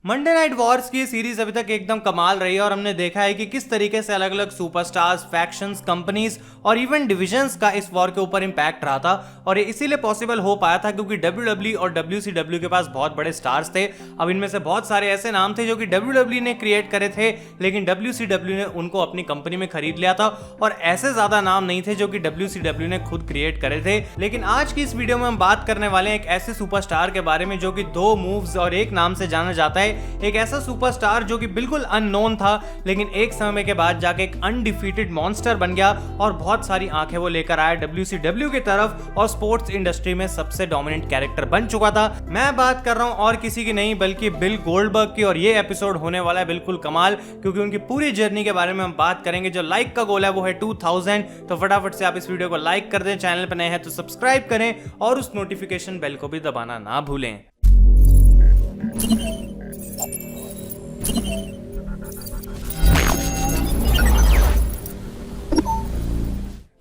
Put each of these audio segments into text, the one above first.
Monday Night Wars की series अभी तक एकदम कमाल रही है और हमने देखा है कि किस तरीके से अलग अलग सुपरस्टार्स, फैक्शंस, कंपनीज और इवन डिविजन्स का इस वॉर के ऊपर इंपैक्ट रहा था। और ये इसीलिए पॉसिबल हो पाया था क्योंकि WWE और WCW के पास बहुत बड़े स्टार्स थे। अब इनमें से बहुत सारे ऐसे नाम थे जो कि WWE ने क्रिएट करे थे, लेकिन WCW ने उनको अपनी कंपनी में खरीद लिया था। और ऐसे ज्यादा नाम नहीं थे जो कि WCW ने खुद क्रिएट करे थे। लेकिन आज की इस वीडियो में हम बात करने वाले हैं एक ऐसे सुपरस्टार के बारे में जो कि 2 मूव्स और एक नाम से जाना जाता है। एक ऐसा सुपरस्टार जो कि बिल्कुल अननोन था, लेकिन एक समय के बाद जाके एक अनडिफीटेड मॉन्स्टर बन गया और बहुत सारी आंखें वो लेकर आया WCW की तरफ और स्पोर्ट्स इंडस्ट्री में सबसे डोमिनेंट कैरेक्टर बन चुका था। मैं बात कर रहा हूं और किसी की नहीं बल्कि बिल गोल्डबर्ग की। और ये एपिसोड होने वाला है बिल्कुल कमाल, क्योंकि उनकी पूरी जर्नी के बारे में हम बात करेंगे। जो लाइक का गोल है वो है 2000, तो फटाफट से आप इस वीडियो को लाइक कर दें, चैनल पर नए हैं तो सब्सक्राइब करें और उस नोटिफिकेशन बेल को भी दबाना ना भूलें।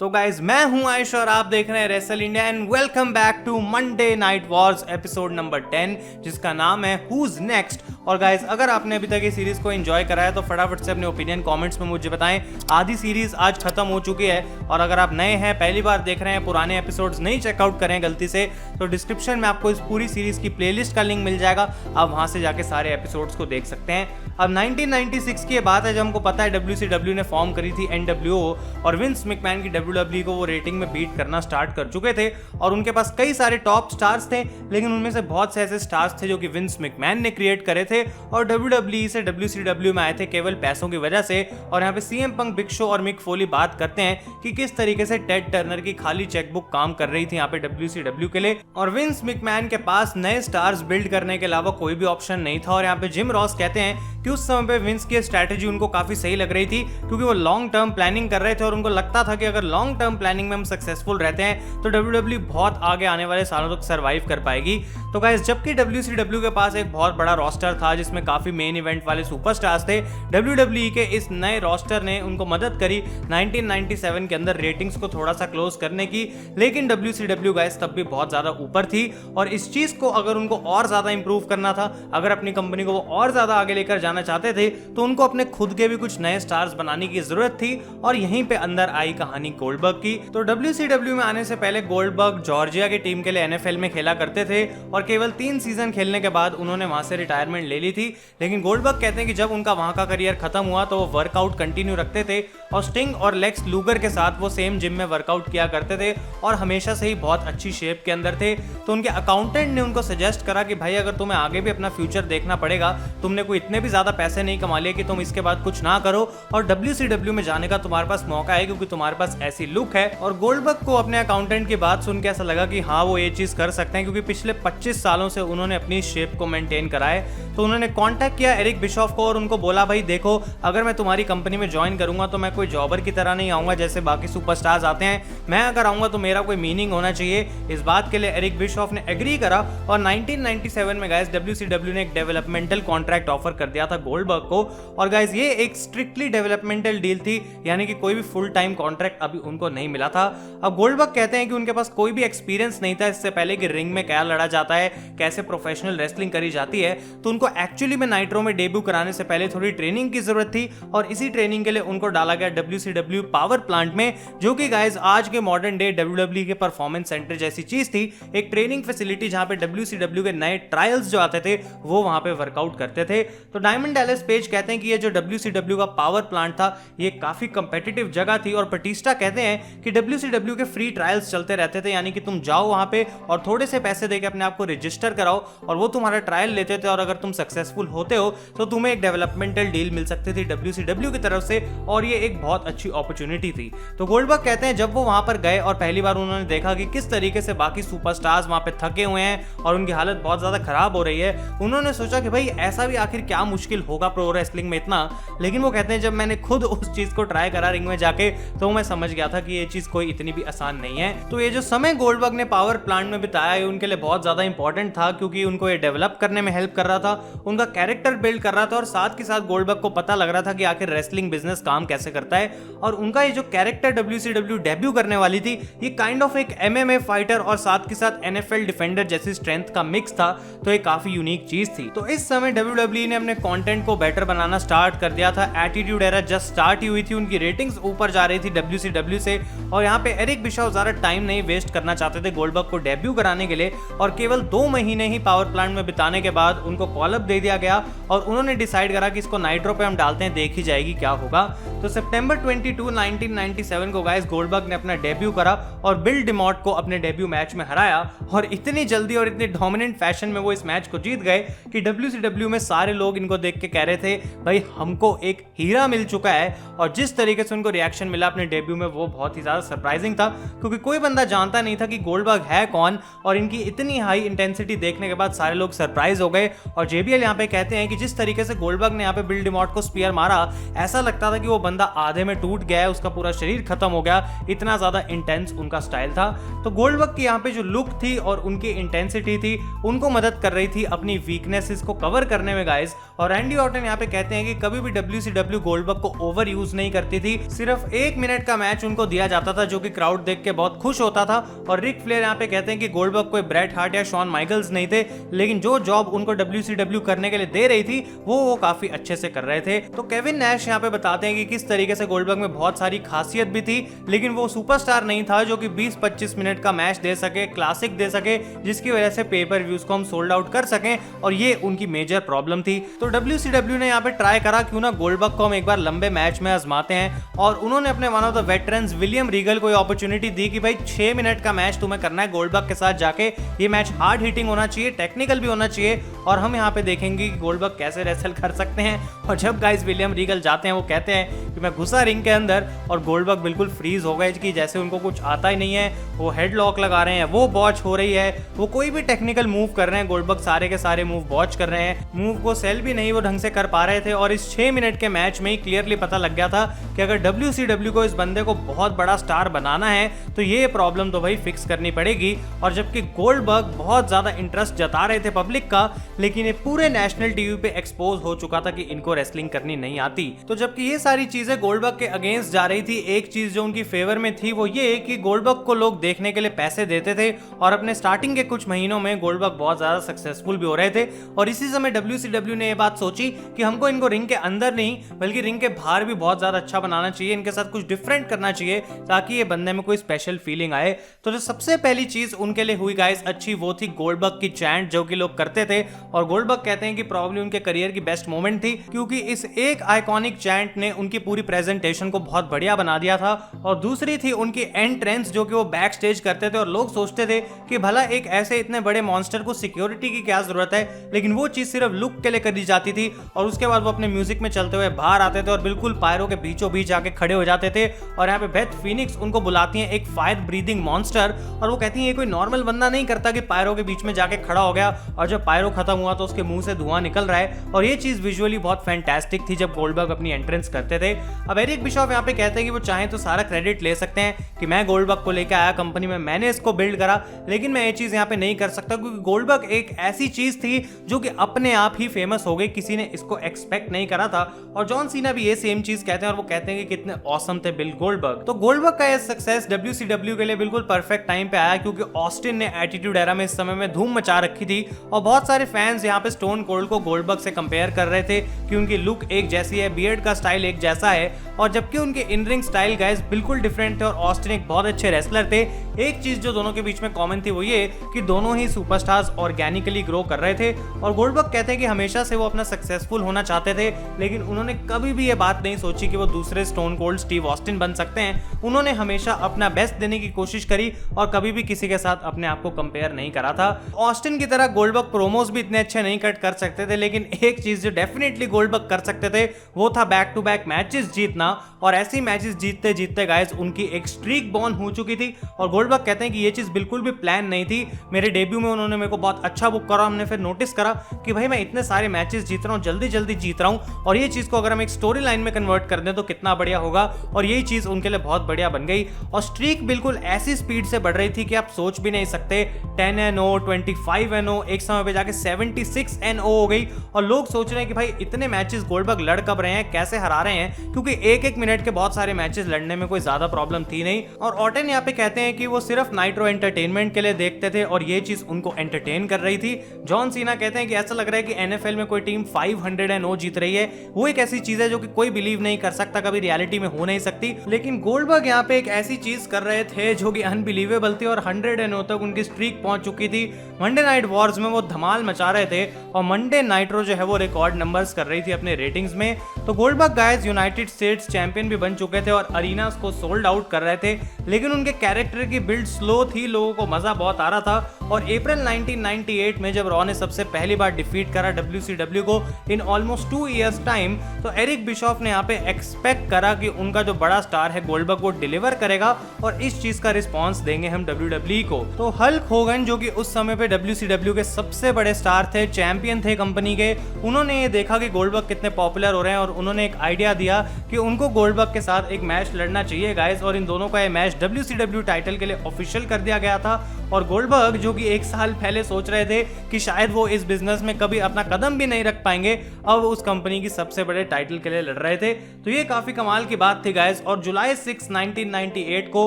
तो गाइज, मैं हूं आयुष और आप देख रहे हैं wrestle India and welcome back to Monday Night Wars episode number 10, जिसका नाम है हुज नेक्स्ट। और गाइज, अगर आपने अभी तक ये सीरीज को एंजॉय करा है तो फटाफट से अपने ओपिनियन कमेंट्स में मुझे बताएं। आधी सीरीज आज खत्म हो चुकी है और अगर आप नए हैं, पहली बार देख रहे हैं, पुराने एपिसोड्स नहीं चेकआउट करें गलती से, तो डिस्क्रिप्शन में आपको इस पूरी सीरीज की प्लेलिस्ट का लिंक मिल जाएगा। आप वहां से जाके सारे एपिसोड्स को देख सकते हैं। अब 1996 की बात है जब हमको पता है WCW ने फॉर्म करी थी NWO और विंस मैकमैन की WWE को वो रेटिंग में बीट करना स्टार्ट कर चुके थे और उनके पास कई सारे टॉप स्टार्स थे, लेकिन उनमें से बहुत से ऐसे स्टार्स थे जो कि विंस मैकमैन ने क्रिएट करे थे और WWE से WCW में आए थे केवल पैसों की वजह से। और यहाँ पे CM पंक, बिग शो और मिक फोली बात करते हैं कि किस तरीके से टेड टर्नर की खाली चेकबुक काम कर रही थी यहाँ पे WCW के लिए, और विंस मैकमैन के पास नए स्टार्स बिल्ड करने के अलावा कोई भी ऑप्शन नहीं था। और यहाँ पे जिम रॉस कहते हैं कि उस समय पे विंस की स्ट्रैटेजी उनको काफी सही लग रही थी, क्योंकि वो लॉन्ग टर्म प्लानिंग कर रहे थे और उनको लगता था कि अगर लॉन्ग टर्म प्लानिंग में हम सक्सेसफुल रहते हैं तो WWE बहुत आगे आने वाले सालों तक सर्वाइव कर पाएगी। तो गाइस, जबकि WCW के पास एक बहुत बड़ा रोस्टर था जिसमें काफी मेन इवेंट वाले सुपरस्टार्स थे, WWE के इस नए रोस्टर ने उनको मदद करी 1997 के अंदर रेटिंग्स को थोड़ा सा क्लोज करने की। लेकिन WCW गाइस तब भी बहुत ज्यादा ऊपर थी और इस चीज को अगर उनको और ज्यादा इंप्रूव करना था, अगर अपनी कंपनी को वो और ज्यादा आगे लेकर जाना चाहते थे, तो उनको अपने खुद के भी कुछ नए स्टार्स बनाने की जरूरत थी। और यहीं पे अंदर आई कहानी गोल्डबर्ग की। तो WCW में आने से पहले गोल्डबर्ग जॉर्जिया की टीम के लिए NFL में खेला करते थे और केवल 3 सीजन खेलने के बाद उन्होंने वहां से रिटायरमेंट ले ली थी। लेकिन गोल्डबर्ग कहते हैं कि जब उनका वहां का करियर खत्म हुआ तो वो वर्कआउट कंटिन्यू रखते थे और स्टिंग और लेक्स लूगर के साथ वो सेम जिम में वर्कआउट किया करते थे और हमेशा से ही बहुत अच्छी शेप के अंदर थे। तो उनके अकाउंटेंट ने उनको सजेस्ट करा कि भाई, अगर तुम्हें आगे भी अपना फ्यूचर देखना पड़ेगा, तुमने कोई इतने भी ज्यादा पैसे नहीं कमा लिए कि तुम इसके बाद कुछ ना करो और WCW में जाने का तुम्हारे पास मौका है, क्योंकि तुम्हारे पास ऐसी लुक है। और गोल्डबर्ग को अपने अकाउंटेंट की बात सुन के ऐसा लगा कि हाँ, वो ये चीज कर सकते हैं, क्योंकि पिछले 25 सालों से उन्होंने अपनी शेप को मेंटेन करा है। तो उन्होंने कांटेक्ट किया एरिक बिशॉफ को और उनको बोला, भाई देखो, अगर मैं तुम्हारी कंपनी में ज्वाइन करूंगा तो मैं कोई जॉबर की तरह नहीं आऊंगा जैसे बाकी सुपरस्टार्स आते हैं। मैं अगर आऊंगा तो मेरा कोई मीनिंग होना चाहिए। इस बात के लिए एरिक बिशॉफ ने एग्री करा और 1997 में गाइस WCW ने एक डेवलपमेंटल कॉन्ट्रैक्ट ऑफर कर दिया था गोल्डबर्ग को। और गाइस, ये एक स्ट्रिक्टली डेवलपमेंटल डील थी, यानी कि कोई भी फुल टाइम कॉन्ट्रैक्ट अभी उनको नहीं मिला था। अब गोल्डबर्ग कहते हैं कि उनके पास कोई भी एक्सपीरियंस नहीं था इससे पहले कि रिंग में क्या लड़ा जाता है, कैसे प्रोफेशनल रेसलिंग करी जाती है। तो उनको एक्चुअली में नाइट्रो में डेब्यू कराने से पहले थोड़ी ट्रेनिंग की जरूरत थी और इसी ट्रेनिंग के लिए उनको डाला गया WCW पावर प्लांट में, जो कि गाइस आज के मॉडर्न डे WWE के परफॉर्मेंस सेंटर जैसी चीज थी। एक ट्रेनिंग फैसिलिटी जहां पे WCW के नए ट्रायल्स जो आते थे वो वहां पे वर्कआउट करते थे। तो डायमंड डैलस पेज कहते हैं कि ये जो WCW का पावर प्लांट था ये काफी कंपेटिटिव जगह थी। और बटिस्टा कहते हैं कि WCW के फ्री ट्रायल्स चलते रहते थे, यानी कि तुम जाओ वहां पे और थोड़े से पैसे देके अपने आप को रजिस्टर कराओ और वो तुम्हारा ट्रायल लेते थे और अगर तुम सक्सेसफुल होते हो तो तुम्हें एक डेवलपमेंटल डील मिल सकती थी WCW की तरफ से और ये एक बहुत अच्छी अपॉर्चुनिटी थी। तो गोल्डबर्ग कहते हैं जब वो वहां पर गए और पहली बार उन्होंने देखा कि किस तरीके से बाकी सुपरस्टार्स वहां पे थके हुए हैं और उनकी हालत बहुत ज्यादा खराब हो रही है, उन्होंने सोचा कि भाई ऐसा भी आखिर क्या मुश्किल होगा प्रो रेसलिंग में इतना। लेकिन वो कहते हैं जब मैंने खुद उस चीज को ट्राई करा रिंग में जाके तो मैं समझ गया था कि ये चीज कोई इतनी भी आसान नहीं है। तो ये जो समय गोल्डबर्ग ने पावर प्लांट में बिताया है उनके लिए बहुत ज्यादा इंपॉर्टेंट था, क्योंकि उनको ये डेवलप करने में हेल्प कर रहा था उनका कैरेक्टर बिल्ड कर रहा था और साथ के साथ गोल्डबर्ग को पता लग रहा था कि आखिर रेसलिंग बिजनेस काम कैसे करता है। और उनका ये जो कैरेक्टर WCW डेब्यू करने वाली थी, ये काइंड ऑफ एक MMA फाइटर और साथ के साथ NFL डिफेंडर जैसी स्ट्रेंथ का मिक्स था, तो ये काफी यूनिक चीज थी। तो इस समय WWE ने अपने कंटेंट को बेटर बनाना स्टार्ट कर दिया था। एटीट्यूड एरा जस्ट स्टार्ट ही हुई थी, उनकी रेटिंग्स ऊपर जा रही थी WCW से, और यहाँ पे एरिक बिशॉफ ज्यादा टाइम नहीं वेस्ट करना चाहते थे गोल्डबर्ग को डेब्यू कराने के लिए, और केवल 2 महीने ही पावर प्लांट में बिताने के बाद उनको कॉल अप दे दिया गया और उन्होंने डिसाइड करा कि इसको नाइट्रो पे हम डालते हैं, देख ही जाएगी क्या होगा। तो सितंबर 22, 1997 को गाइस गोल्डबर्ग ने अपना डेब्यू करा और बिल डिमॉट को अपने डेब्यू मैच में हराया, और इतनी जल्दी और इतने डोमिनेंट फैशन में वो इस मैच को जीत गए कि WCW में सारे लोग इनको देख के कह रहे थे भाई हमको एक हीरा मिल चुका है। और जिस तरीके से उनको रिएक्शन मिला अपने डेब्यू में वो बहुत ही ज्यादा सरप्राइजिंग था, क्योंकि कोई बंदा जानता नहीं था कि गोल्डबर्ग है कौन, और इनकी इतनी हाई इंटेंसिटी देखने के बाद सारे लोग सरप्राइज हो गए। और JBL यहाँ पे कहते हैं कि जिस तरीके से गोल्डबर्ग ने यहाँ पे बिल डिमॉट को स्पीयर मारा, ऐसा लगता था कि वो बंदा आधे में टूट गया है, उसका पूरा शरीर खत्म हो गया, इतना ज्यादा इंटेंस उनका स्टाइल था। तो गोल्डबर्ग की यहाँ पे जो लुक थी और उनकी इंटेंसिटी थी उनको मदद कर रही थी अपनी वीकनेसेस को कवर करने में गाइस। और रैंडी ऑर्टन यहाँ पे कहते हैं कि कभी भी WCW गोल्डबर्ग को ओवर यूज नहीं करती थी, सिर्फ 1 मिनट का मैच उनको दिया जाता था जो कि क्राउड देख के बहुत खुश होता था। और रिक फ्लेयर यहाँ पे कहते हैं कि गोल्डबर्ग कोई ब्रेट हार्ट या शॉन माइकल्स नहीं थे, लेकिन जो जॉब उनको WCW करने के लिए दे रही थी वो काफी अच्छे से कर रहे थे। तो केविन नैश यहाँ पे बताते हैं कि किस तरीके से गोल्डबर्ग में बहुत सारी खासियत भी थी, लेकिन वो सुपरस्टार नहीं था जो कि 20-25 मिनट का मैच दे सके, क्लासिक दे सके, जिसकी वजह से पेपर व्यूज को हम सोल्ड आउट कर सकें, और ये उनकी मेजर प्रॉब्लम थी। तो WCW ने यहाँ पे ट्राई करा क्यों ना गोल्डबर्ग को हम एक बार लंबे मैच में आजमाते हैं, और उन्होंने अपने one of the veterans William Regal को अपॉर्चुनिटी दी कि भाई 6 मिनट का मैच तुम्हें करना है गोल्डबर्ग के साथ जाके, ये मैच हार्ड हिटिंग होना चाहिए, टेक्निकल भी होना चाहिए, और हम यहाँ पे देखेंगे कि गोल्डबर्ग कैसे रेसल कर सकते हैं। और जब गाइस विलियम रीगल जाते हैं वो कहते हैं कि मैं घुसा रिंग के अंदर, और गोल्डबर्ग बिल्कुल फ्रीज हो गए कि जैसे उनको कुछ आता ही नहीं है, वो हेडलॉक लगा रहे हैं, वो बॉच हो रही है, वो कोई भी टेक्निकल मूव कर रहे हैं, गोल्डबर्ग सारे के सारे मूव बॉच कर रहे हैं, मूव को सेल भी नहीं वो ढंग से कर पा रहे थे। और इस 6 मिनट के मैच में ही क्लियरली पता लग गया था कि अगर WCW को इस बंदे को बहुत बड़ा स्टार बनाना है तो ये प्रॉब्लम तो भाई फिक्स करनी पड़ेगी। और जबकि गोल्डबर्ग बहुत ज्यादा इंटरेस्ट जता रहे थे पब्लिक का, लेकिन ये पूरे नेशनल टीवी पे एक्सपोज हो चुका था कि इनको रेसलिंग करनी नहीं आती। तो जबकि ये सारी चीजें गोल्डबर्ग के अगेंस्ट जा रही थी, एक चीज जो उनकी फेवर में थी वो ये कि गोल्डबर्ग को लोग देखने के लिए पैसे देते थे, और अपने स्टार्टिंग के कुछ महीनों में गोल्डबर्ग बहुत ज्यादा सक्सेसफुल भी हो रहे थे। और इसी समय WCW ने ये बात सोची कि हमको इनको रिंग के अंदर नहीं बल्कि रिंग के बाहर भी बहुत ज्यादा अच्छा बनाना चाहिए, इनके साथ कुछ डिफरेंट करना चाहिए ताकि ये बंदे में कोई स्पेशल फीलिंग आए। तो जो सबसे पहली चीज उनके लिए हुई गाइस अच्छी, वो थी गोल्डबर्ग की चैंट जो कि लोग करते थे। और गोल्डबर्ग कहते हैं कि प्रॉब्लम उनके करियर की बेस्ट मोमेंट थी, क्योंकि इस एक आइकॉनिक चैंट ने उनकी पूरी प्रेजेंटेशन को बहुत बढ़िया बना दिया था। और दूसरी थी उनकी एंट्रेंस जो कि वो बैक स्टेज करते थे, और लोग सोचते थे कि भला एक ऐसे इतने बड़े मॉन्स्टर को सिक्योरिटी की क्या जरूरत है, लेकिन वो चीज सिर्फ लुक के लिए करी जाती थी। और उसके बाद वो अपने म्यूजिक में चलते हुए बाहर आते थे और बिल्कुल पायरों के बीचों बीच आके खड़े हो जाते थे। और यहाँ पे बेथ फीनिक्स उनको बुलाती हैं एक फायर ब्रीदिंग मॉन्स्टर, और वो कहती हैं ये कोई नॉर्मल बंदा नहीं करता कि पायरों के बीच में जाके खड़ा हो गया और जब पायरो खत्म हुआ तो उसके मुंह से धुआं निकल रहा है। और ये चीज विजुअली बहुत फैंटास्टिक थी जब गोल्डबर्ग अपनी एंट्रेंस करते थे। अब एरिक बिशॉफ यहाँ पे कहते हैं कि वो चाहें तो सारा क्रेडिट ले सकते हैं कि मैं गोल्डबर्ग को लेकर आया कंपनी में, मैंने इसको बिल्ड करा, लेकिन मैं ये चीज यहाँ पे नहीं कर सकता क्योंकि गोल्डबर्ग एक ऐसी चीज थी जो कि अपने आप ही फेमस हो गई, किसी ने इसको एक्सपेक्ट नहीं करा था। और जॉन सीना भी ये सेम चीज कहते हैं, और वो कहते हैं कि कितने ऑसम थे बिल गोल्डबर्ग। तो गोल्डबर्ग का ये सक्सेस WCW के लिए बिल्कुल परफेक्ट टाइम पे आया, क्योंकि ऑस्टिन ने एटीट्यूड एरा में इस समय में धूम मचा रखी थी, और बहुत सारे फैंस यहाँ पे स्टोन कोल्ड को गोल्डबर्ग से कंपेयर कर रहे थे कि उनकी लुक एक जैसी है, बियर्ड का स्टाइल एक जैसा है, और जबकि उनके इन रिंग स्टाइल गाइस बिल्कुल डिफरेंट थे, और ऑस्टिन एक बहुत अच्छे रेसलर थे। एक चीज जो दोनों के बीच में कॉमन थी वो ये कि दोनों ही सुपरस्टार्स ऑर्गेनिकली ग्रो कर रहे थे। और गोल्डबर्ग कहते हैं कि हमेशा से वो अपना सक्सेसफुल होना चाहते थे, लेकिन उन्होंने कभी भी ये बात नहीं सोची कि वो दूसरे स्टोन कोल्ड स्टीव ऑस्टिन बन सकते हैं। उन्होंने हमेशा अपना बेस्ट देने की कोशिश करी और कभी भी किसी के साथ अपने आप को कंपेयर नहीं करा था। ऑस्टिन की तरह गोल्डबर्ग प्रोमोस भी इतने अच्छे नहीं कट कर सकते थे, लेकिन एक चीज जो डेफिनेटली गोल्डबर्ग कर सकते थे वो था बैक टू बैक मैचेस जीतना, और ऐसी मैचेस जीतते जीतते गाइस उनकी एक स्ट्रीक बॉर्न हो चुकी थी। और गोल्डबर्ग कहते हैं कि ये चीज बिल्कुल भी प्लान नहीं थी। मेरे डेब्यू में उन्होंने मेरे को बहुत अच्छा बुक करा, हमने फिर नोटिस करा कि भाई मैं इतने सारे मैचेस जीत रहा हूँ, जल्दी जल्दी जीत रहा हूँ, और ये चीज को अगर हम एक स्टोरी लाइन में कन्वर्ट कर दें तो कितना बढ़िया होगा। और यही चीज उनके लिए बहुत बढ़िया बन गई, और स्ट्रीक बिल्कुल ऐसी स्पीड से बढ़ रही थी कि आप सोच भी नहीं सकते। 10-0, 25-0, एक समय पे जाके 76 6-0 हो गई और लोग सोच रहे हैं कि भाई इतने मैचेस गोल्डबर्ग लड़ कब रहे हैं, कैसे हरा रहे हैं, क्योंकि एक एक मिनट के बहुत सारे मैचेस लड़ने में कोई ज्यादा प्रॉब्लम थी नहीं। और ऑर्टन यहाँ पे कहते हैं कि वो सिर्फ नाइट्रो एंटरटेनमेंट के लिए देखते थे और ये चीज उनको एंटरटेन कर रही थी। जॉन सीना कहते हैं कि ऐसा लग रहा है कि एनएफएल में कोई टीम 500-0 जीत रही है। वो एक ऐसी चीज है जो कि कोई बिलीव नहीं कर सकता, कभी रियलिटी में हो नहीं सकती। लेकिन गोल्डबर्ग यहाँ पे एक ऐसी चीज कर रहे थे जो कि अनबिलीवेबल थी और 100-0 तक उनकी स्ट्रीक पहुंच चुकी थी। मंडे नाइट वॉर्स में वो धमाल मचा रहे थे और मंडे नाइट्रो जो है वो रिकॉर्ड नंबर्स कर रही थी अपने रेटिंग्स में। तो Goldberg guys United states champion भी बन चुके थे और अरीनास को सोल्ड आउट कर रहे थे, लेकिन उनके कैरेक्टर की बिल्ड स्लो थी, लोगों को मजा बहुत आ रहा था। और अप्रैल 1998 में जब रॉ ने सबसे पहली बार डिफीट करा WCW को इन ऑलमोस्ट 2 इयर्स टाइम, तो एरिक बिशॉफ ने यहाँ पे एक्सपेक्ट करा कि उनका जो बड़ा स्टार है गोल्डबर्ग वो डिलीवर करेगा और इस चीज का रिस्पॉन्स देंगे हम WWE को। तो हल्क होगन जो कि उस समय पे WCW के सबसे बड़े स्टार थे, चैंपियन थे कंपनी के, उन्होंने ये देखा कि गोल्डबर्ग कितने पॉपुलर हो रहे हैं और उन्होंने एक आइडिया दिया कि उनको गोल्डबर्ग के साथ एक मैच लड़ना चाहिए गाइस। और इन दोनों का ये मैच WCW टाइटल के लिए ऑफिशियल कर दिया गया था। और गोल्डबर्ग जो कि 1 साल पहले सोच रहे थे कि शायद वो इस बिजनेस में कभी अपना कदम भी नहीं रख पाएंगे, अब उस कंपनी की सबसे बड़े टाइटल के लिए लड़ रहे थे। तो ये काफी कमाल की बात थी गाइस। और जुलाई 6, 1998 को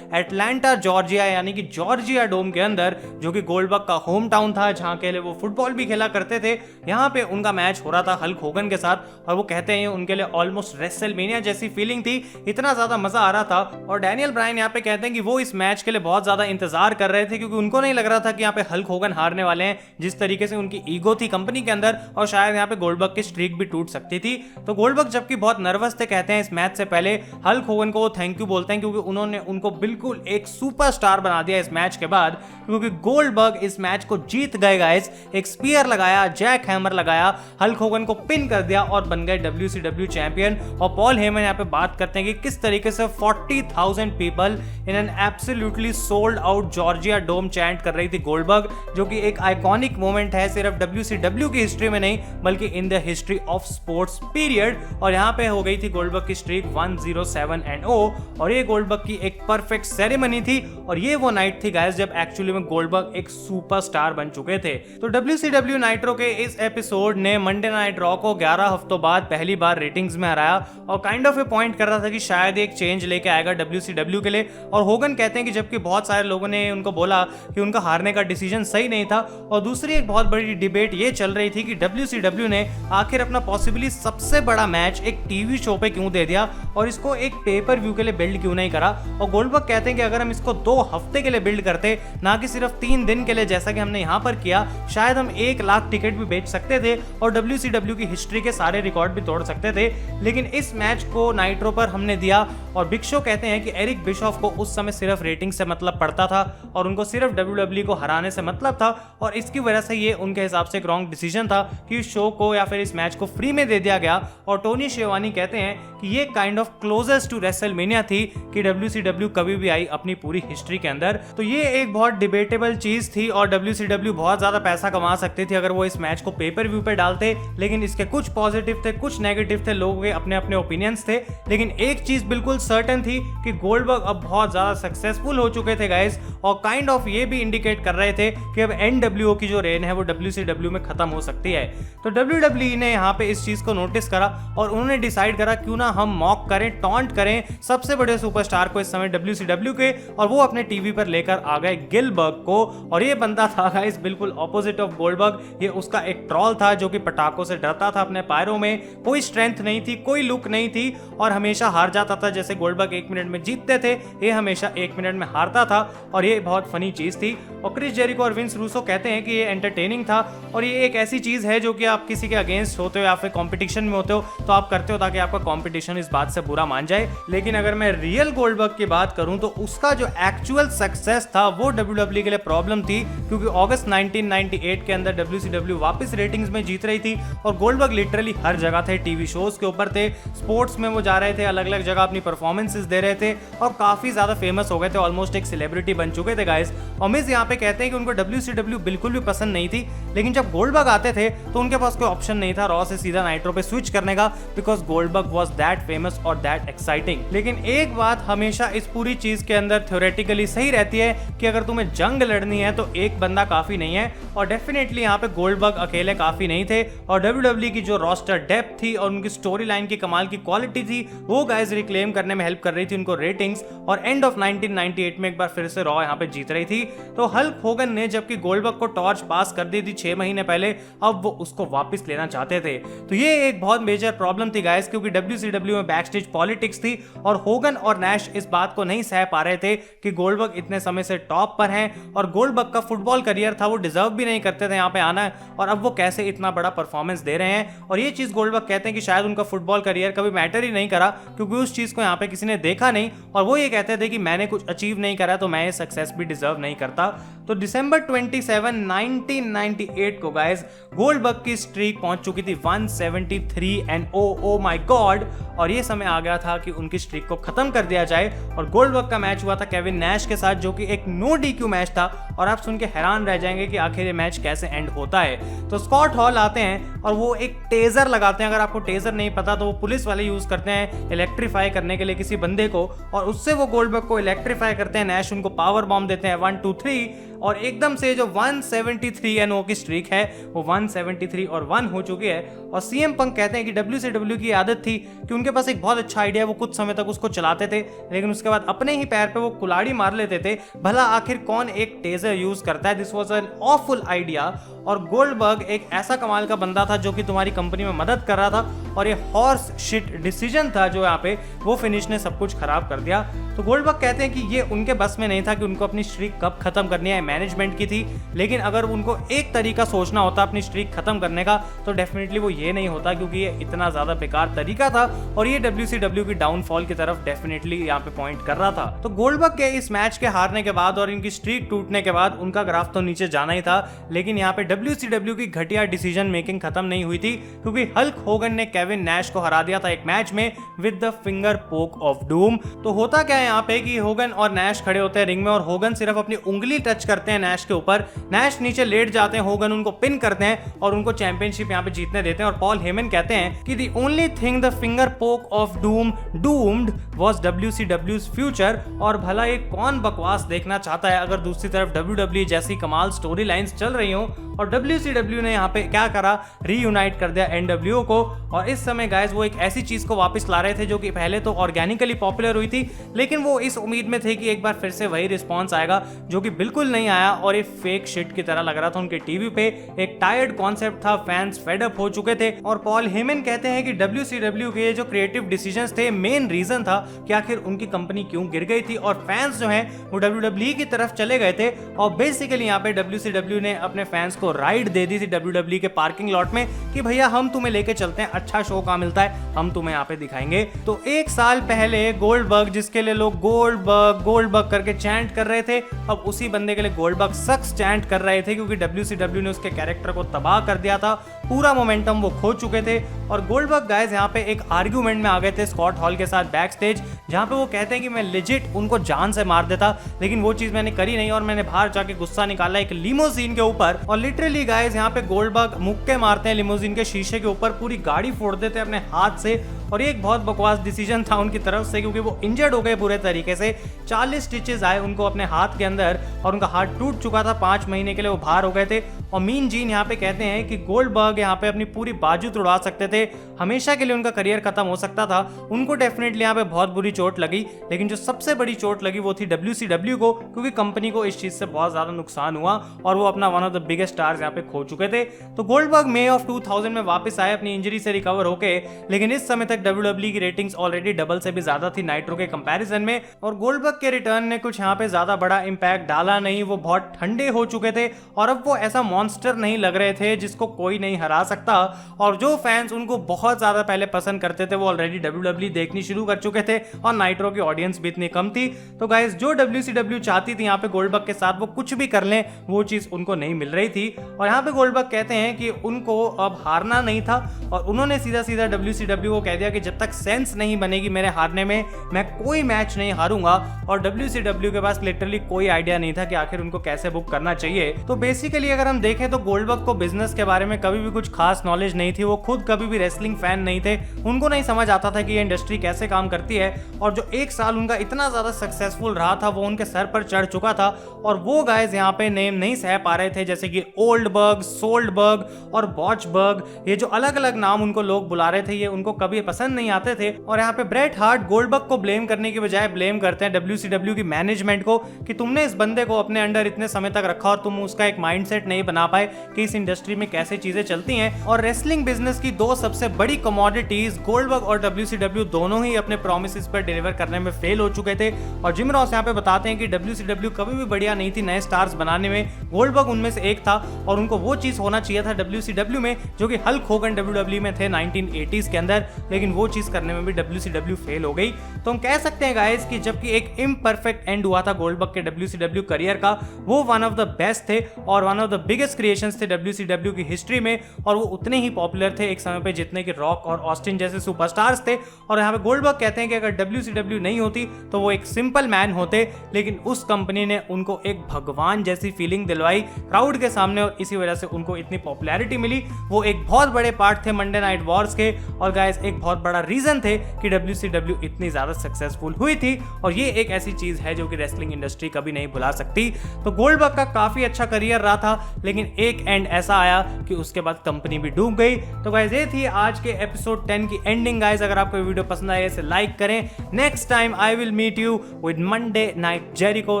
एटलांटा जॉर्जिया यानी कि जॉर्जिया डोम के अंदर, जो कि गोल्डबर्ग का होम टाउन था जहां के लिए वो फुटबॉल भी खेला करते थे, यहाँ पे उनका मैच हो रहा था हल्क होगन के साथ। और वो कहते हैं उनके लिए ऑलमोस्ट रेसलमेनिया जैसी फीलिंग थी, इतना ज्यादा मजा आ रहा था। और डैनियल ब्रायन यहाँ पे कहते हैं कि वो इस मैच के लिए बहुत ज्यादा इंतजार कर रहे थे, क्योंकि उनको नहीं लग रहा था कि यहाँ पे हल्क होगन हारने वाले हैं, जिस तरीके से उनकी ईगो थी कंपनी के अंदर, और शायद यहाँ पे गोल्डबर्ग की स्ट्रीक भी टूट सकती थी। तो गोल्डबर्ग जबकि बहुत नर्वस थे, कहते हैं इस मैच से पहले हल्क होगन को वो थैंक यू बोलते हैं, क्योंकि उन्होंने उनको बिल्कुल एक सुपरस्टार बना दिया इस मैच के बाद। क्योंकि गोल्डबर्ग इस मैच को जीत गए गाइस, एक स्पीयर लगाया, जैक हैमर लगाया, हल्क होगन को पिन कर दिया और बन गए WCW चैंपियन। और पॉल हेमन यहाँ पे बात करते हैं कि किस तरीके से 40,000 people in an absolutely sold out Georgia Dome chant कर रही थी गोल्डबर्ग, जो कि एक आइकॉनिक मोमेंट है सिर्फ WCW की हिस्ट्री में नहीं बल्कि in the history of sports period. और यहाँ पे हो गई थी गोल्डबर्ग की स्ट्रीक 107-0 और ये गोल्डबर्ग की एक परफेक्ट सेरेमनी थी। और ये वो नाइट थी गाइस जब एक्चुअली में गोल्डबर्ग एक सुपरस्टार बन चुके थे। तो WCW नाइट्रो के इस एपिसोड ने मंडे नाइट रॉ को 11 हफ्तों बाद पहली बार रेटिंग्स में हराया और काइंड ऑफ ए पॉइंट कर रहा था कि शायद एक चेंज लेके आएगा WCW के लिए। और होगन कहते हैं कि जबकि बहुत सारे लोगों ने उनको बोला कि उनका हारने का डिसीजन सही नहीं था। और दूसरी एक बहुत बड़ी डिबेट ये चल रही थी कि WCW ने आखिर अपना पॉसिबली सबसे बड़ा मैच एक टीवी शो पे क्यों दे दिया और इसको एक पेपर व्यू के लिए बिल्ड क्यों नहीं करा। और गोल्डबर्ग कहते हैं कि अगर हम इसको 2 हफ्ते के लिए बिल्ड करते, ना कि सिर्फ 3 दिन के लिए जैसा कि हमने यहाँ पर किया, शायद हम 1 लाख टिकट भी बेच सकते थे और WCW की हिस्ट्री के सारे रिकॉर्ड भी तोड़ सकते थे। लेकिन इस मैच को नाइट्रो पर हमने दिया। और बिग शो कहते हैं कि एरिक बिशॉफ को उस समय सिर्फ रेटिंग से मतलब पड़ता था और उनको सिर्फ WWE को हराने से मतलब था। और इसकी वजह से ये उनके हिसाब से एक रॉन्ग डिसीजन था कि इस शो को या फिर इस मैच को फ्री में दे दिया गया। और टोनी शेवानी कहते हैं कि ये kind of closest to WrestleMania थी कि WCW कभी भी आई अपनी पूरी हिस्ट्री के अंदर। तो ये एक बहुत डिबेटेबल चीज थी और WCW बहुत ज्यादा पैसा कमा सकती थी अगर वो इस मैच को पेपर व्यू पे डालते। लेकिन इसके कुछ पॉजिटिव थे, कुछ नेगेटिव थे, लोगों के अपने अपने ओपिनियंस थे। लेकिन एक चीज बिल्कुल सर्टेन थी कि गोल्डबर्ग अब बहुत ज्यादा सक्सेसफुल हो चुके थे गाइस और काइंड ऑफ ये भी इंडिकेट कर रहे थे कि अब NWO की जो रेन है वो WCW में खत्म हो सकती है। तो WWE ने यहाँ पे इस चीज को नोटिस करा और उन्होंने डिसाइड करा क्यों ना हम मॉक करें, टॉन्ट करें सबसे बड़े सुपरस्टार को इस समय WCW के, और वो अपने टीवी पर लेकर आ गए गिलबर्ग को। और ये बंदा था गाइस बिल्कुल ऑपोजिट ऑफ गोल्डबर्ग। ये उसका एक ट्रॉल था जो कि पटाखों से डरता था अपने पैरों में, कोई स्ट्रेंथ नहीं थी, कोई लुक नहीं थी और हमेशा हार जाता था। जैसे गोल्डबर्ग 1 मिनट में जीतते थे, ये हमेशा 1 मिनट में हारता था और ये बहुत फनी चीज थी। और क्रिस जेरिको और विंस रूसो कहते हैं कि ये एंटरटेनिंग था और ये एक ऐसी चीज है जो कि आप किसी के अगेंस्ट होते हो या फिर कंपटीशन में होते हो तो आप करते हो ताकि आपका कंपटीशन इस बात से बुरा मान जाए। लेकिन अगर मैं रियल गोल्डबर्ग की बात करूं तो उसका जो एक्चुअल सक्सेस था वो WWE के लिए प्रॉब्लम थी, क्योंकि अगस्त 1998 के अंदर WCW वापस रेटिंग्स में जीत रही थी और गोल्डबर्ग लिटरली हर जगह थे, टीवी शोज के ऊपर थे, स्पोर्ट्स में वो जा रहे थे, अलग अलग जगह अपनी परफॉर्मेंसेस दे रहे थे और काफी ज्यादा फेमस हो गए थे, ऑलमोस्ट एक सेलिब्रिटी बन चुके थे गाइस। और मिज यहाँ पे कहते हैं कि उनको WCW बिल्कुल भी पसंद नहीं थी, लेकिन जब गोल्डबर्ग आते थे तो उनके पास कोई ऑप्शन नहीं था रॉ से सीधा नाइट्रो पे स्विच करने का, because Goldberg was that famous और दैट एक्साइटिंग। लेकिन एक बात हमेशा इस पूरी चीज के अंदर थ्योरेटिकली सही रहती है कि अगर तुम्हें जंग लड़नी है तो एक बंदा काफी नहीं है, और डेफिनेटली यहाँ पे गोल्डबर्ग अकेले काफी नहीं थे। और WWE की जो रोस्टर डेप्थ थी और उनकी स्टोरी लाइन की कमाल की क्वालिटी थी वो गाइस रिक्लेम करने में हेल्प कर रही थी उनको रेटिंग्स, और एंड ऑफ 1998 में एक बार फिर से रॉ यहाँ पे जीत रही थी। तो हल्क होगन ने जबकि गोल्डबर्ग को टॉर्च पास कर दी थी 6 महीने पहले, अब वो उसको वापस लेना चाहते थे। तो ये एक बहुत मेजर प्रॉब्लम थी गाइस, क्योंकि WCW में बैकस्टेज पॉलिटिक्स थी और होगन और नैश इस बात को नहीं सह पा रहे थे कि गोल्डबर्ग इतने समय से टॉप पर हैं और गोल्डबर्ग का फुटबॉल करियर था, वो डिजर्व भी नहीं करते थे यहाँ पे आना, और अब वो कैसे इतना बड़ा परफॉर्मेंस दे रहे हैं। और ये चीज गोल्डबर्ग कहते हैं कि शायद उनका फुटबॉल करियर कभी मैटर ही नहीं करा, क्योंकि उस चीज को यहाँ पे किसी ने देखा नहीं, और वो ये कहते थे कि मैंने कुछ अचीव नहीं करा तो मैं ये सक्सेस भी डिजर्व नहीं करता। तो दिसंबर 27, 1998 को गाइस गोल्डबर्ग की स्ट्रीक पहुंच चुकी थी 173 एंड ओ माय गॉड, और ये समय आ गया था कि उनकी स्ट्रीक को खत्म कर दिया जाए। और गोल्डबर्ग का मैच हुआ था केविन नैश के साथ, जो कि एक नो DQ मैच था, और आप सुन के हैरान रह जाएंगे कि आखिर ये मैच कैसे एंड होता है। तो स्कॉट हॉल आते हैं और वो एक टेजर लगाते हैं, अगर आपको टेजर नहीं पता तो वो पुलिस वाले यूज करते हैं इलेक्ट्रीफाई करने के लिए किसी बंदे को, और उससे वो गोल्डबर्ग को इलेक्ट्रीफाई करते हैं। नैश उनको पावर बॉम्ब देते हैं 1 2 3, और एकदम से जो 173 एंड की स्ट्रीक है वो 173 और 1 हो चुकी है। और CM पंक कहते हैं कि WCW की आदत थी कि उनके पास एक बहुत अच्छा आइडिया, वो कुछ समय तक उसको चलाते थे, लेकिन उसके बाद अपने ही पैर पे वो कुल्हाड़ी मार लेते थे। भला आखिर कौन एक टेजर यूज करता है? This was an awful idea. और गोल्डबर्ग एक ऐसा कमाल का बंदा था जो कि तुम्हारी कंपनी में मदद कर रहा था, और ये हॉर्स शिट डिसीजन था जो यहाँ पे वो फिनिश ने सब कुछ खराब कर दिया। तो गोल्डबर्ग कहते हैं कि ये उनके बस में नहीं था कि उनको अपनी स्ट्रीक कब खत्म करनी है, मैनेजमेंट की थी, लेकिन अगर उनको एक तरीका सोचना होता अपनी स्ट्रीक खत्म करने का तो डेफिनेटली वो ये नहीं होता, क्योंकि ये इतना ज्यादा बेकार तरीका था और ये WCW की डाउनफॉल की तरफ डेफिनेटली यहाँ पे पॉइंट कर रहा था। तो गोल्डबर्ग के इस मैच के हारने के बाद और इनकी स्ट्रीक टूटने के बाद उनका ग्राफ तो नीचे जाना ही था, लेकिन यहाँ पे WCW की घटिया डिसीजन मेकिंग खत्म नहीं हुई थी, क्योंकि हल्क होगन ने केविन नैश को हरा दिया था एक मैच में with the finger poke of Doom. तो होता क्या है यहाँ पे कि होगन और नैश खड़े होते हैं रिंग में, और होगन सिर्फ अपनी उंगली टच करते हैं नैश के ऊपर, नैश नीचे लेट जाते हैं, होगन उनको पिन करते हैं और उनको चैंपियनशिप यहाँ पे जीतने देते हैं। और पॉल हेमन कहते हैं कि the only thing the finger poke of doom doomed was WCW's future. और भला ये कौन बकवास देखना चाहता है अगर दूसरी तरफ WWE जैसी कमाल स्टोरी लाइंस चल रही हो। और WCW ने यहाँ पे क्या करा, रीयूनाइट कर दिया NWO को, और इस समय गाइस वो एक ऐसी चीज को वापस ला रहे थे जो कि पहले तो ऑर्गेनिकली पॉपुलर हुई थी, लेकिन वो इस उम्मीद में थे कि एक बार फिर से वही रिस्पॉन्स आएगा, जो कि बिल्कुल नहीं आया और एक फेक शिट की तरह लग रहा था उनके टीवी पे। एक टायर्ड कॉन्सेप्ट था, फैंस फेड अप हो चुके थे। और पॉल हेमन कहते हैं कि WCW के जो क्रिएटिव डिसीजंस थे मेन रीजन था कि आखिर उनकी कंपनी क्यों गिर गई थी, और फैंस जो हैं वो WWE की तरफ चले गए थे। और बेसिकली यहाँ पे WCW ने अपने फैंस को राइड दे दी थी WWE के पार्किंग लॉट में कि भैया हम तुम्हें लेके चलते हैं, अच्छा शो कहाँ मिलता है हम तुम्हें यहाँ पे दिखाएंगे। तो एक साल पहले गोल्डबर्ग, जिसके लिए लोग गोल्डबर्ग गोल्डबर्ग करके चैंट कर रहे थे, अब उसी बंदे के लिए गोल्डबर्ग सक्स चैंट कर रहे थे, क्योंकि WCW ने उसके कैरेक्टर को तबाह कर दिया था, पूरा मोमेंटम वो खो चुके थे। और गोल्डबर्ग गाइस यहाँ पे एक आर्ग्यूमेंट में आ गए थे स्कॉट हॉल के साथ बैक स्टेज, जहाँ पे वो कहते हैं कि मैं लेजिट उनको जान से मार देता, लेकिन वो चीज मैंने करी नहीं और मैंने बाहर जाके गुस्सा निकाला एक लिमोजीन के ऊपर। और लिटरली गाइस यहाँ पे गोल्डबर्ग मुक्के मारते हैं लिमोजीन के शीशे के ऊपर, पूरी गाड़ी फोड़ देते हैं अपने हाथ से। और ये एक बहुत बकवास डिसीजन था उनकी तरफ से, क्योंकि वो इंजर्ड हो गए पूरे तरीके से, 40 स्टिचेस आए उनको अपने हाथ के अंदर, और उनका हाथ टूट चुका था, 5 महीने के लिए वो बाहर हो गए थे। और मीन जीन यहाँ पे कहते हैं कि गोल्डबर्ग यहाँ पे अपनी पूरी बाजू तोड़ा सकते थे, हमेशा के लिए उनका करियर खत्म हो सकता था। उनको डेफिनेटली यहाँ पे बहुत बुरी चोट लगी, लेकिन जो सबसे बड़ी चोट लगी वो थी WCW को, क्योंकि कंपनी को इस चीज से बहुत ज्यादा नुकसान हुआ और वो अपना one of the biggest stars यहाँ पे खो चुके थे। तो गोल्डबर्ग मई ऑफ 2000 में वापस आए अपनी इंजरी से रिकवर होके, लेकिन इस समय तक WWE की रेटिंग्स ऑलरेडी डबल से भी ज्यादा थी नाइट्रो के कंपैरिजन में। और गोल्डबर्ग के रिटर्न ने कुछ यहाँ पे ज्यादा बड़ा इंपैक्ट डाला नहीं, वो बहुत ठंडे हो चुके थे और अब वो ऐसा मॉन्स्टर नहीं लग रहे थे जिसको कोई नहीं हरा सकता, और जो फैंस उनको बहुत ज्यादा पहले पसंद करते थे वो ऑलरेडी WWE देखनी शुरू कर चुके थे और नाइट्रो की ऑडियंस भी इतनी कम थी। तो गाइस जो WCW चाहती थी यहाँ पे गोल्डबर्ग के साथ वो कुछ भी कर लें, वो चीज उनको नहीं मिल रही थी। और यहाँ पे गोल्डबर्ग कहते हैं कि उनको अब हारना नहीं था, और उन्होंने सीधा सीधा WCW को कह दिया कि जब तक सेंस नहीं बनेगी मेरे हारने में, मैं कोई मैच नहीं हारूंगा। और WCW के पास लिटरली कोई आइडिया नहीं था कि आखिर उनको कैसे बुक करना चाहिए। तो बेसिकली अगर हम देखें तो गोल्डबर्ग को बिजनेस के बारे में कभी भी कुछ खास नॉलेज नहीं थी, वो खुद कभी भी रेसलिंग फैन नहीं थे, उनको नहीं समझ आता था कि ये इंडस्ट्री कैसे काम करती है। और जो एक साल उनका इतना ज्यादा सक्सेसफुल रहा था वो उनके सर पर चढ़ चुका था, और वो गाइस यहाँ पे नेम नहीं सह पा रहे थे, जैसे कि ओल्डबर्ग, सोल्डबर्ग और बॉचबर्ग, ये जो अलग अलग नाम उनको लोग बुला रहे थे ये उनको कभी पसंद नहीं आते थे। और यहाँ पे ब्रेट हार्ट गोल्डबर्ग को ब्लेम करने की बजाय ब्लेम करते हैं WCW की मैनेजमेंट को कि तुमने इस बंदे को अपने अंडर इतने समय तक रखा और तुम उसका एक माइंडसेट नहीं बना पाए कि इस इंडस्ट्री में कैसे चीजें चलती हैं। और रेसलिंग बिजनेस की दो सबसे बड़ी कमोडिटीज गोल्डबर्ग और WCW दोनों ही अपने प्रोमिसेस पर डिलीवर करने में फेल हो चुके थे। और जिम रॉस यहाँ पे बताते हैं कि WCW कभी भी बढ़िया नहीं थी नए स्टार्स बनाने में, गोल्डबर्ग उनमें से एक था, और उनको वो चीज होना चाहिए था WCW में जो कि हल्क होगन WWE में थे 1980s के अंदर, लेकिन वो चीज करने में भी WCW फेल हो गई। तो हम कह सकते हैं गाइस कि जबकि एक इम्परफेक्ट एंड हुआ था गोल्डबर्ग के WCW करियर का, वो वन ऑफ द बेस्ट थे और one of the biggest creations थे WCW की हिस्ट्री में, और वो उतने ही पॉपुलर थे एक समय पे जितने कि रॉक और ऑस्टिन जैसे सुपरस्टार्स थे। और यहाँ पे गोल्डबर्ग कहते हैं कि अगर WCW नहीं होती तो वो एक सिंपल मैन होते, लेकिन उस कंपनी ने उनको एक भगवान जैसी फीलिंग दिलवाई क्राउड के सामने, और इसी वजह से उनको इतनी पॉपुलैरिटी मिली। वो एक बहुत बड़े पार्ट थे मंडे नाइट वॉर्स के, और गाइस एक बहुत बड़ा रीजन थे कि WCW इतनी ज्यादा सक्सेसफुल हुई थी। और ये एक ऐसी चीज है जो कि रेसलिंग इंडस्ट्री कभी नहीं भुला सकती। तो गोल्डबर्ग का काफी अच्छा करियर रहा था, लेकिन एक एंड ऐसा आया कि उसके बाद कंपनी भी डूब गई। तो गाइस ये थी आज के एपिसोड 10 की एंडिंग। गाइस अगर आपको वीडियो पसंद आए इसे लाइक करें। Next time I will meet you with Monday Night Jericho.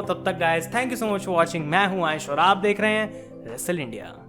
तब तक guys thank you so much for watching. मैं हूं आयुष और आप देख रहे हैं रेसल इंडिया।